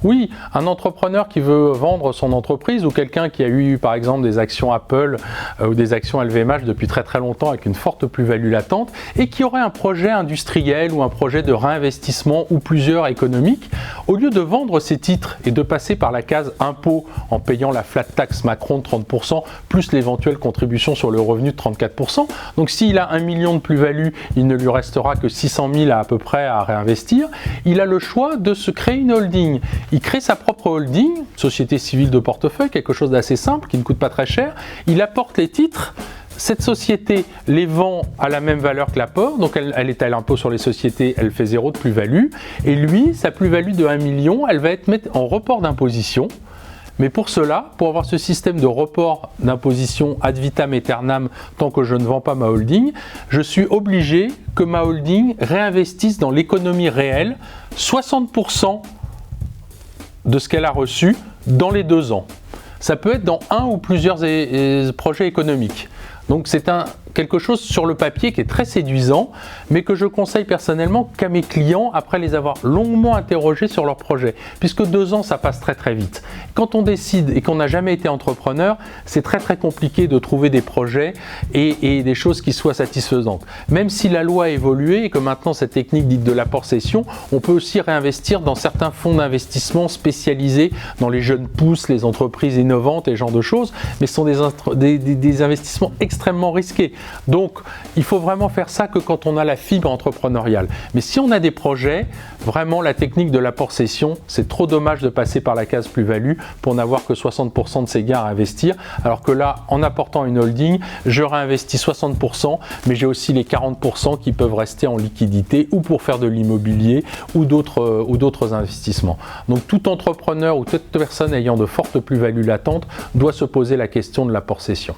Oui, un entrepreneur qui veut vendre son entreprise ou quelqu'un qui a eu par exemple des actions Apple ou des actions LVMH depuis très très longtemps avec une forte plus-value latente et qui aurait un projet industriel ou un projet de réinvestissement ou plusieurs économiques, au lieu de vendre ses titres et de passer par la case impôt en payant la flat tax Macron de 30% plus l'éventuelle contribution sur le revenu de 34%, donc s'il a 1 million de plus-value, il ne lui restera que 600 000 à peu près à réinvestir, il a le choix de se créer une holding. Il crée sa propre holding, société civile de portefeuille, quelque chose d'assez simple, qui ne coûte pas très cher. Il apporte les titres, cette société les vend à la même valeur que l'apport, donc elle est à l'impôt sur les sociétés, elle fait 0 de plus-value. Et lui, sa plus-value de 1 million, elle va être mise en report d'imposition. Mais pour cela, pour avoir ce système de report d'imposition ad vitam aeternam tant que je ne vends pas ma holding, je suis obligé que ma holding réinvestisse dans l'économie réelle 60% de ce qu'elle a reçu dans les 2 ans. Ça peut être dans un ou plusieurs projets économiques. Donc c'est quelque chose sur le papier qui est très séduisant, mais que je conseille personnellement qu'à mes clients après les avoir longuement interrogés sur leur projet, puisque 2 ans ça passe très très vite. Quand on décide et qu'on n'a jamais été entrepreneur, c'est très très compliqué de trouver des projets et des choses qui soient satisfaisantes. Même si la loi a évolué et que maintenant cette technique dite de l'apport-cession, on peut aussi réinvestir dans certains fonds d'investissement spécialisés dans les jeunes pousses, les entreprises innovantes et ce genre de choses, mais ce sont des investissements extrêmement risqués. Donc, il faut vraiment faire ça que quand on a la fibre entrepreneuriale. Mais si on a des projets, vraiment la technique de l'apport-cession, c'est trop dommage de passer par la case plus-value pour n'avoir que 60% de ses gains à investir, alors que là, en apportant une holding, je réinvestis 60%, mais j'ai aussi les 40% qui peuvent rester en liquidité ou pour faire de l'immobilier ou d'autres investissements. Donc, tout entrepreneur ou toute personne ayant de fortes plus-values latentes doit se poser la question de l'apport-cession.